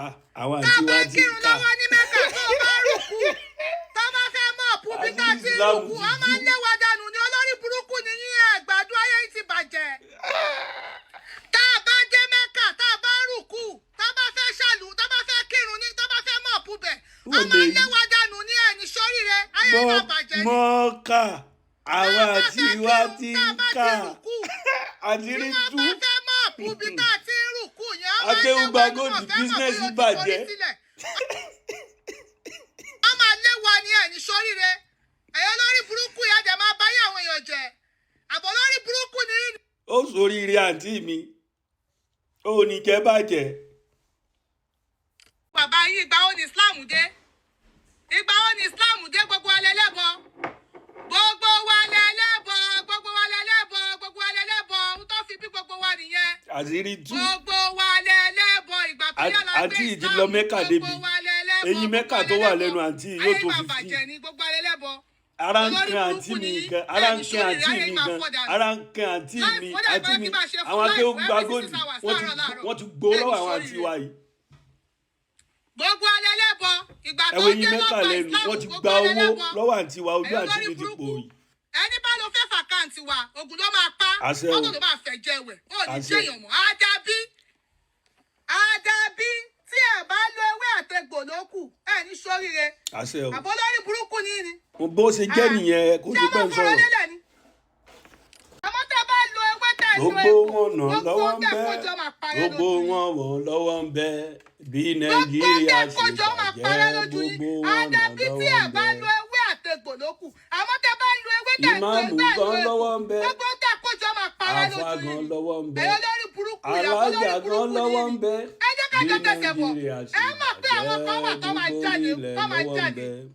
Moca àwọn àti wa ti ń ká. tó bá kírun lọ́wọ́ ní Mẹ́kà tó bá rùkú tó bá fẹ́ mọ̀ ọ̀pù bí ká ti rùkú wọ́n máa ń léwọ́ dànù ní olórí burúkú ní yín àgbàdo ayé yìí ti bàjẹ́. tá a bá dé Mẹ́kà tá a bá rùkú tá a bá fẹ́ ṣàlù tá a bá fẹ́ kírun ní tá a bá fẹ́ mọ̀ ọ̀pù bẹ̀ wọ́n máa ń léwọ́ dànù ní ẹni sóríire ayé yìí máa bàjẹ́. Moca àwọn àti wa ti ń ká. àṣírí tú. tí wọ́n bá fẹ́ mọ̀ ọ̀pù bí ká ti rùkú yẹn wọ́n máa ń akéwùgbà léwọ́ gòdì dànù bísínẹ́sì bàjẹ́. wọ́n máa léwọ́ ní ẹni sóríire ẹ̀yọ́ lórí burúkú yẹn dẹ̀ máa báyé àwọn èèyàn jẹ́ àbọ̀ lórí burúkú ni. ó ṣoríire àǹtí mi ó ní jẹ́ bàjẹ́. bàbá yìí ìgbà wo ni Islam dé ìgbà wo ni Islam dé gbogbo wa lẹ́lẹ́bọ gbogbo wa lẹ́lẹ́bọ gbogbo wa lẹ́lẹ́bọ gbogbo wa lẹ́lẹ́bọ ohun tó fi bí gbogbo wa nìyẹn. àṣírí tú. gbogbo wa lẹ́lẹ́bọ ìgbà tó yà lọ àǹtí yìí ti lọ Mẹ́kà débi eyín Mẹ́kà tó wà lẹ́nu àǹtí yìí yóò tó 15. ara ń kan àǹtí mi gan ara ń kan àǹtí mi gan ara ń kan àǹtí mi àǹtí mi àwọn akéwùgbà gòdì wọ́n ti gbó lọ́wọ́ àwọn àǹtí wa yìí. gbogbo alẹ́lẹ́bọ ìgbà tó ẹ̀wọ̀n dé eyín Mẹ́kà lọ́gbà lẹ́nu Islam wọ́n ti gbogbo gba owó alẹ́lẹ́bọ lọ́wọ́ àǹtí wa ojú àǹtí mi ti pò yìí. ẹni bá lọ fẹ́ fàkáǹtì wa ògùn ló máa pa Àṣẹ o. ọkọ̀ ló máa fẹ́ jẹ́wẹ̀ ó ní Àṣẹ. jẹ́yàn mọ́ àdàbí tí ẹ bá lo ewé àtẹgbò ló kù ẹ ní sóríire àṣẹ o. àbọ̀ lórí burúkú ni ni. bó ṣe jẹ́ nìyẹn kó tó pẹ́ ń sọ̀rọ̀. àmọ́ tẹ́ bá lo ewé tẹ́ lo gbogbo egbò wọn nà lọ́wọ́ ń tẹ́ bẹ́ kójọ máa parẹ́ gbogbo lójú yín. wọn wọ̀ lọ́wọ́ ń bẹ́ bí gbogbo Nàìjíríà tẹ́ ṣe kójọ máa parẹ́ bàjẹ́ lójú yín. gbogbo wọn nà àdàbí tí lọ́wọ́ ẹ ń bá bẹ́. lo ewé àtẹgbò ló kù àmọ́ tẹ́ bá lo ewé tẹ́ lo ìmáàmù ewé gan lọ́wọ́ ń bẹ́ gbogbo tẹ́ kójọ máa parẹ́ àfà lójú gan yín. lọ́wọ́ ń bẹ́ ẹ̀yọ́ lórí burúkú ìyàwó alájà lórí gan burúkú lọ́wọ́ ń ni bẹ́ ẹ jẹ́ ká bí jọ tẹ̀sẹ̀ bọ̀ Nàìjíríà ṣe ẹ mọ̀ pé àwọn kan wà tó máa bàjẹ́ jáde gbogbo tó máa ilẹ̀ lọ́wọ́ ń jáde bẹ́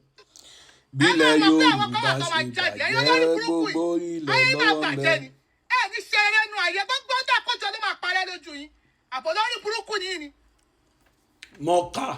bílẹ̀ ẹ máa mọ̀ pé àwọn Yorùbá kan wà tó ṣe máa jáde ẹ̀yọ́ bàjẹ́ lórí burúkú gbogbo yìí ilẹ̀ ayé máa lọ́wọ́ ń bàjẹ́ bẹ́. ni ẹ ní ṣe eré nu àyè gbogbo tẹ́ kójọ ló máa parẹ́ lójú yín àbọ̀ lórí burúkú ni yín ni. Moca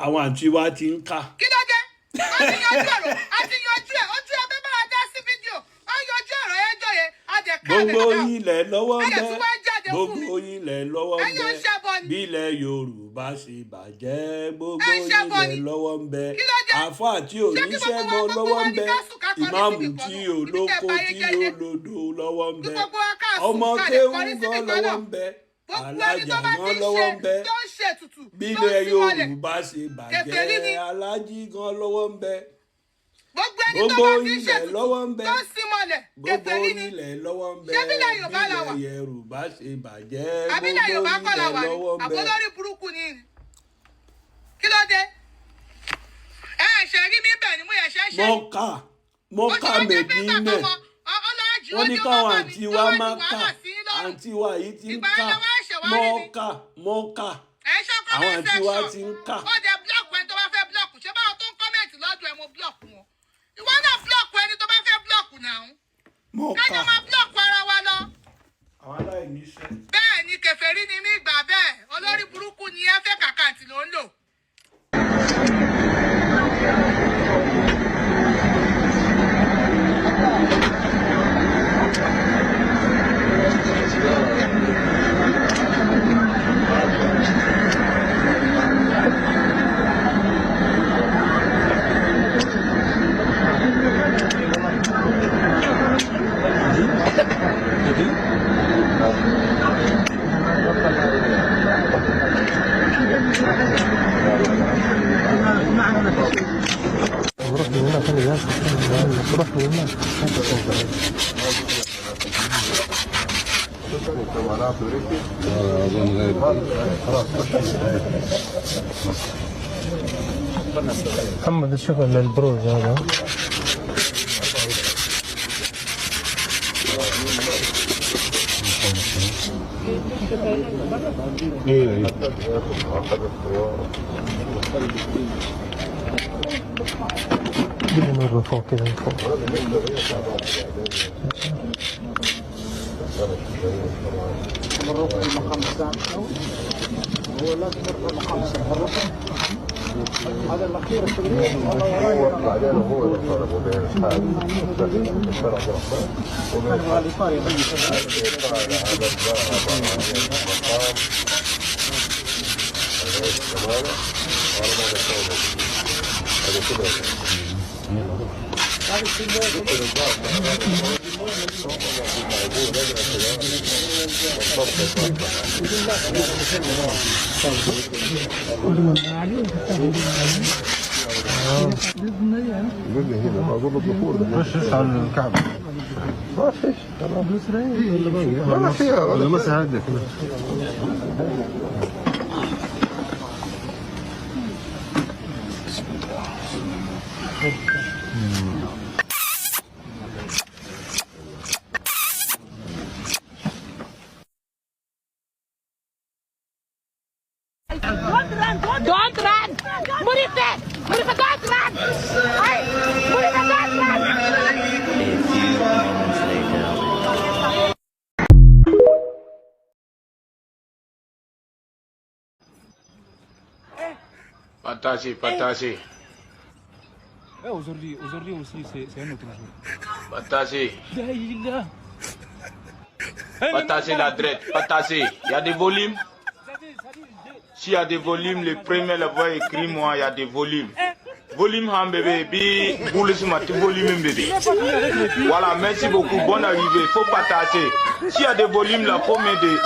àwọn àǹtí wa ti ń ká. kí ló dé a ti yanjú ọ̀rọ̀ a ti yanjú ẹ̀ ojú ẹ bẹ́ẹ̀ máa dá sí fídíò a yanjú ọ̀rọ̀ ẹjọ́ yẹn a dẹ̀ ká gbogbo àdẹ̀ká ilẹ̀ lọ́wọ́ ń Ayé tí bẹ́ wọ́n jáde fún mi. gbogbo ilẹ̀ lọ́wọ́ ń Ẹ̀yin bẹ́ ń ṣẹbọ ni. bílẹ̀ Yorùbá ṣe bàjẹ́ gbogbo Ẹ ń ṣẹbọ ilẹ̀ ni. lọ́wọ́ ń bẹ́ Kí ló dé? àfà tí ò Ṣé ní kí gbogbo ṣẹ́gbọ́ wa- gbogbo lọ́wọ́ wa ń ní bẹ́ ká sùn ká kọrí ìmáàmù síbì kan tí náà? Ibi tẹ́ olóko bá yé tí jẹ́ dé. olódo lọ́wọ́ ń Kí bẹ́ gbogbo wa ká sùn ọmọ ká lè kéwù kọrí síbì gan kan lọ́wọ́ náà. ń bẹ́ gbogbo ẹni alájà tó bá gan ti lọ́wọ́ ń bẹ́ ṣe tó ń ṣe ètùtù tó ń bílẹ̀ sí mọ́lẹ̀ Yorùbá ṣe Kèfèrí ni. bàjẹ́ alájí gan lọ́wọ́ ń bẹ́ gbogbo ẹni tó gbogbo bá ti ṣe ilẹ̀ ètùtù lọ́wọ́ ń bẹ́ tó ń sí mọ́lẹ̀ gbogbo Kèfèrí ni ilẹ̀ lọ́wọ́ ń bẹ́ Ṣé bílẹ̀ Yorùbá la wà? bílẹ̀ Yorùbá ṣe bàjẹ́ àbílẹ̀ gbogbo Yorùbá kọ́ la ilẹ̀ wà ní lọ́wọ́ ń àbọ̀ bẹ́. lórí burúkú ni ni kí ló dé ẹ ṣe rí mi bẹ́ẹ̀ ni mo yẹ ṣe ṣe Moca Medina wọ́n ní káwọn àǹtí wa máa ká àǹtí wa yìí ti ń ká Moca àwọn àǹtí wa ti ń ká. ó jẹ búlọ̀kù ẹni tó bá fẹ́ búlọ̀kù ṣé báwọn tó ń kọ́mẹ̀ntì lọ́dọ̀ ẹ̀ mo búlọ̀kù wọn ìwọ náà búlọ̀kù ẹni tó bá fẹ́ búlọ̀kù náà kájọ máa búlọ̀kù ara wa lọ. àwọn aláìníṣẹ́. bẹ́ẹ̀ ni kèfèrí ni mí gbà bẹ́ẹ̀ olórí burúkú ni ẹ fẹ́ kàkàǹtì ló ń lò. بروح من هنا خلي بالك بروح من هنا محمد شوف البروز هذا ايه قبل مرة فوق كذا من فوق هذا الاخير هو بعدين هو اللي طلبوا بين اصحابه ومن الايطالي هذا خش على الكعبة ما فيش ما فيها ولا مسح عندك Don't run! Murife! Murife, don't run! Hey! Murife, don't run! A few moments later. Patasi. Aujourd'hui aussi, c'est un autre jour. Patasi. Patasi la droite. Patasi. Il y a des volumes. S'il y a des volumes, le premier la voix écrit moi, il y a des volumes. Volume ham bébé, bi boule sur ma volume bébé. Voilà, merci beaucoup, bonne arrivée. Faut partager. S'il y a des volumes là, faut m'aider.